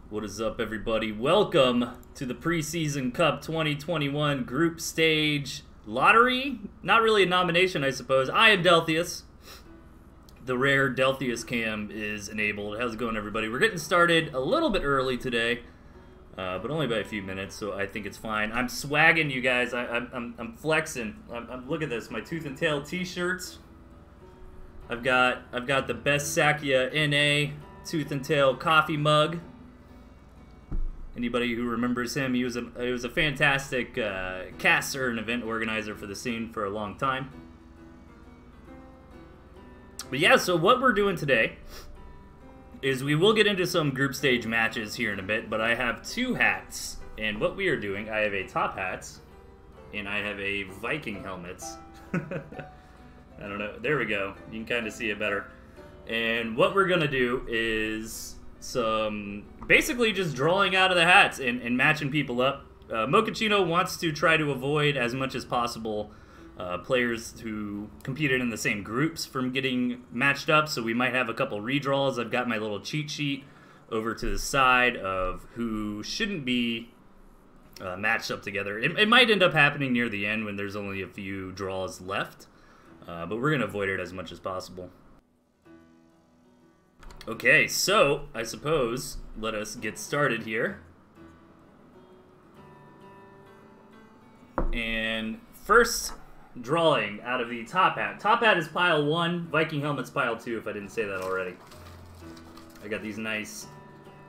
What is up, everybody? Welcome to the Preseason Cup 2021 Group Stage Lottery. Not really a nomination, I suppose. I am Delthius. The rare Delthius cam is enabled. How's it going, everybody? We're getting started a little bit early today, but only by a few minutes, so I think it's fine. I'm swagging, you guys. I'm flexing. Look at this, my Tooth and Tail T-shirts. I've got the best Sakia NA Tooth and Tail coffee mug. Anybody who remembers him, he was a fantastic caster and event organizer for the scene for a long time. But yeah, so what we're doing today is we will get into some group stage matches here in a bit, but I have two hats. And what we are doing, I have a top hat, and I have a Viking helmet. I don't know, there we go. You can kind of see it better. And what we're gonna do is some basically just drawing out of the hats and matching people up. Mochaccino wants to try to avoid as much as possible players who competed in the same groups from getting matched up, so we might have a couple redraws. I've got my little cheat sheet over to the side of who shouldn't be matched up together. It might end up happening near the end when there's only a few draws left, but we're going to avoid it as much as possible. Okay, so I suppose let us get started here. And first drawing out of the top hat. Top hat is pile 1, Viking helmet's pile 2, if I didn't say that already. I got these nice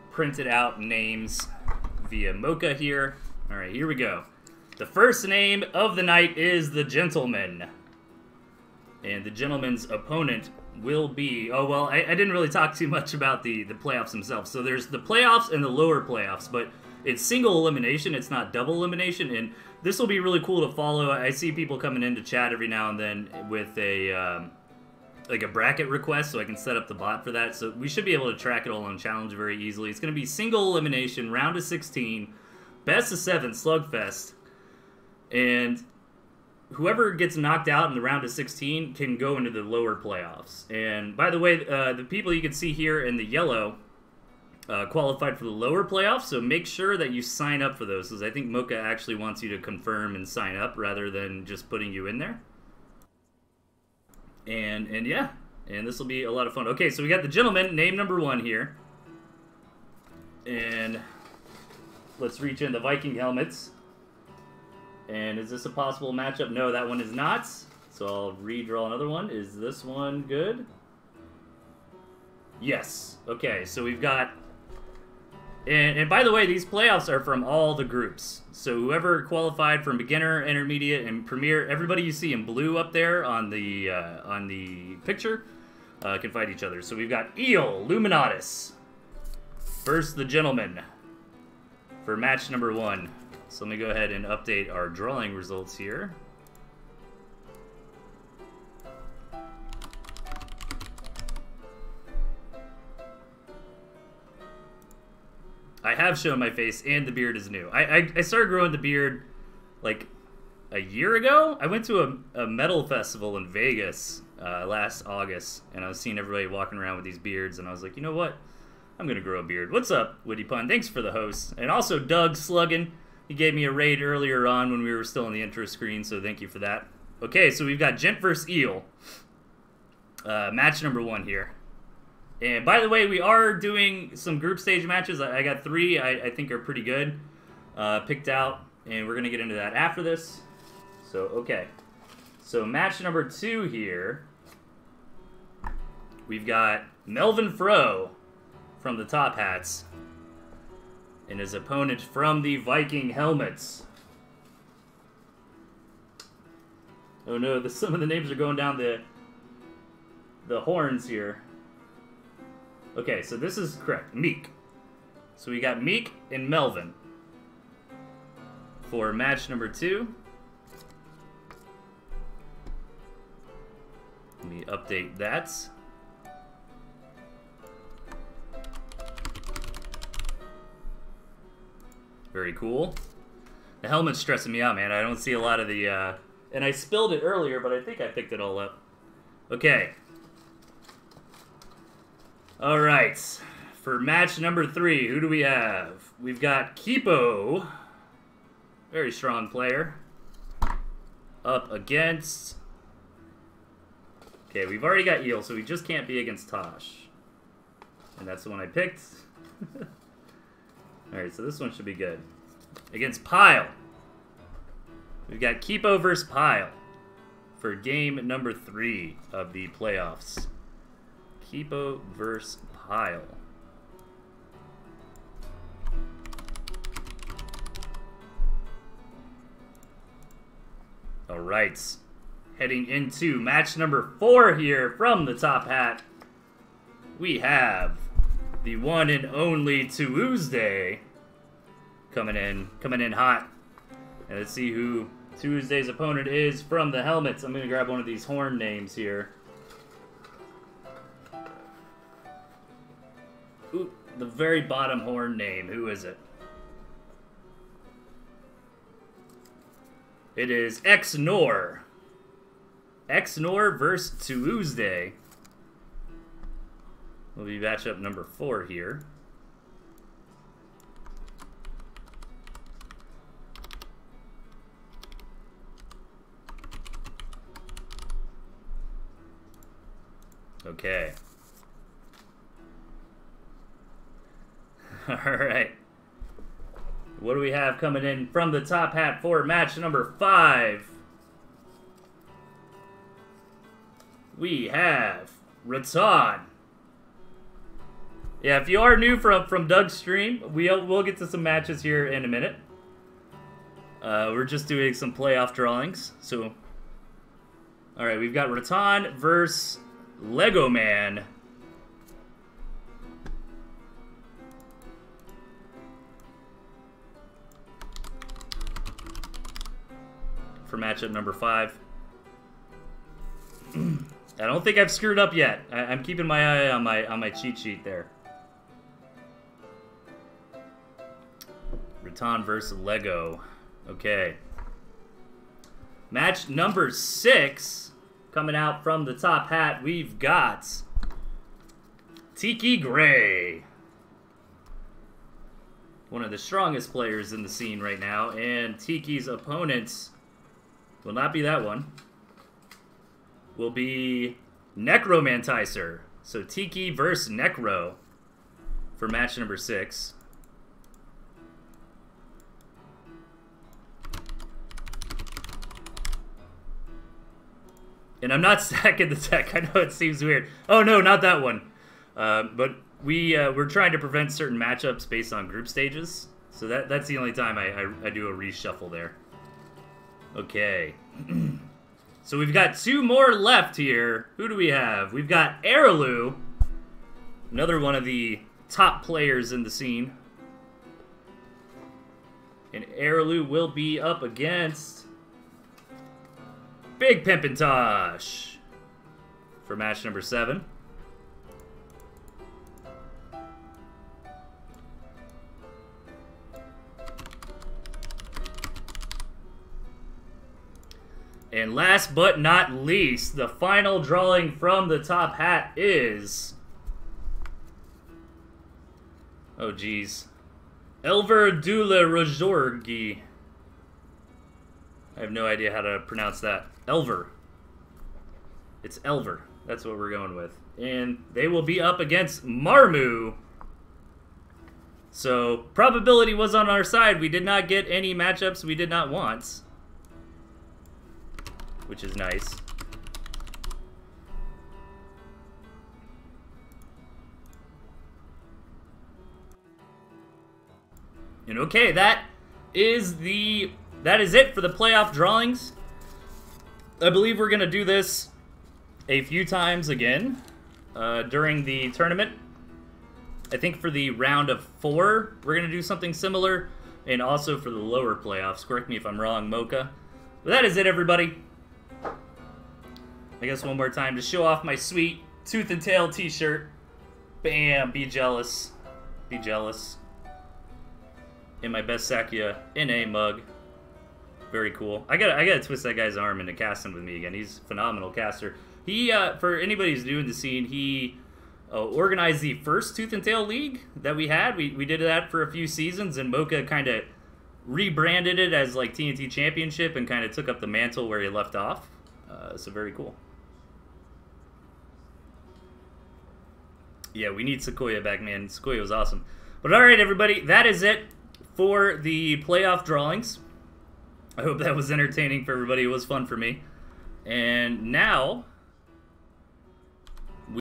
printed out names via Mocha here. Alright, here we go. The first name of the night is the Gentleman. And the Gentleman's opponent will be... Oh, well, I didn't really talk too much about the playoffs themselves. So there's the playoffs and the lower playoffs, but it's single elimination, it's not double elimination, and this will be really cool to follow. I see people coming into chat every now and then with a like a bracket request, so I can set up the bot for that. So we should be able to track it all on Challenge very easily. It's going to be single elimination, round of 16, best of 7 slugfest, and whoever gets knocked out in the round of 16 can go into the lower playoffs. And by the way, the people you can see here in the yellow qualified for the lower playoffs, so make sure that you sign up for those, because I think Mocha actually wants you to confirm and sign up rather than just putting you in there. And yeah, and this will be a lot of fun. Okay, so we got the Gentleman, name number 1 here. And let's reach in the Viking helmets. And is this a possible matchup? No, that one is not. So I'll redraw another one. Is this one good? Yes. Okay, so we've got... And by the way, these playoffs are from all the groups. So whoever qualified from beginner, intermediate, and premier, everybody you see in blue up there on the picture can fight each other. So we've got Eel, Luminatus versus the Gentleman for match number 1. So let me go ahead and update our drawing results here. I have shown my face, and the beard is new. I started growing the beard like a year ago. I went to a metal festival in Vegas last August, and I was seeing everybody walking around with these beards, and I was like, you know what? I'm going to grow a beard. What's up, Witty Pun? Thanks for the host. And also Doug Sluggin. He gave me a raid earlier on when we were still on the intro screen, so thank you for that. Okay, so we've got Gent vs. Eel. Match number 1 here. And by the way, we are doing some group stage matches. I got 3 I think are pretty good picked out, and we're going to get into that after this. So, okay. So match number 2 here. We've got Melvin Fro from the Top Hats and his opponent from the Viking helmets. Oh no, some of the names are going down the horns here. Okay, so this is correct. Meek. So we got Meek and Melvin for match number 2. Let me update that. Very cool. The helmet's stressing me out, man. I don't see a lot of the, and I spilled it earlier, but I think I picked it all up. Okay. Alright. for match number 3, who do we have? We've got Kipo, very strong player, up against... Okay, we've already got Eel, so we just can't be against Tosh. And that's the one I picked. Alright, so this one should be good. Against Pyle. We've got Kipo versus Pyle for game number 3 of the playoffs. Kipo versus Pyle. Alright. Heading into match number 4 here from the top hat. We have the one and only Tuesday coming in hot. And let's see who Tuesday's opponent is from the helmets. I'm gonna grab one of these horn names here. Ooh, the very bottom horn name. Who is it? It is X-Nor. X-Nor versus Tuesday. Will be matchup number 4 here. Okay. Alright. What do we have coming in from the top hat for match number 5? We have Ratan. Yeah, if you are new from Doug's stream, we'll get to some matches here in a minute. We're just doing some playoff drawings. So, alright, we've got Ratan versus Lego Man. For matchup number 5. I don't think I've screwed up yet. I'm keeping my eye on my cheat sheet there. Ratan versus Lego. Okay. Match number 6. Coming out from the top hat, we've got Tiki Gray. One of the strongest players in the scene right now. And Tiki's opponents will not be that one. Will be Necromanticer. So Tiki versus Necro for match number 6. And I'm not stacking the deck. I know it seems weird. Oh no, not that one. But we're trying to prevent certain matchups based on group stages. So that's the only time I do a reshuffle there. Okay. So we've got 2 more left here. Who do we have? We've got Araloo, another one of the top players in the scene. And Araloo will be up against Big Pimpin' Tosh for match number 7. And last but not least, the final drawing from the top hat is... Oh, geez. Elver Dula Rojorgi. I have no idea how to pronounce that. Elver. It's Elver. That's what we're going with. And they will be up against Marmu. So, probability was on our side. We did not get any matchups we did not want, which is nice. And okay, that is it for the playoff drawings. I believe we're gonna do this a few times again during the tournament. I think for the round of 4, we're gonna do something similar, and also for the lower playoffs. Correct me if I'm wrong, Mocha. But that is it, everybody. I guess one more time to show off my sweet Tooth and Tail t-shirt. Bam! Be jealous. Be jealous. In my best Sakia NA mug. Very cool. I gotta twist that guy's arm into casting with me again. He's a phenomenal caster. He, for anybody who's new in the scene, he organized the first Tooth and Tail League that we had. We did that for a few seasons, and Mocha kind of rebranded it as like TNT Championship and kind of took up the mantle where he left off. So very cool. Yeah, we need Sequoia back, man. Sequoia was awesome. But alright, everybody, that is it for the playoff drawings. I hope that was entertaining for everybody. It was fun for me. And now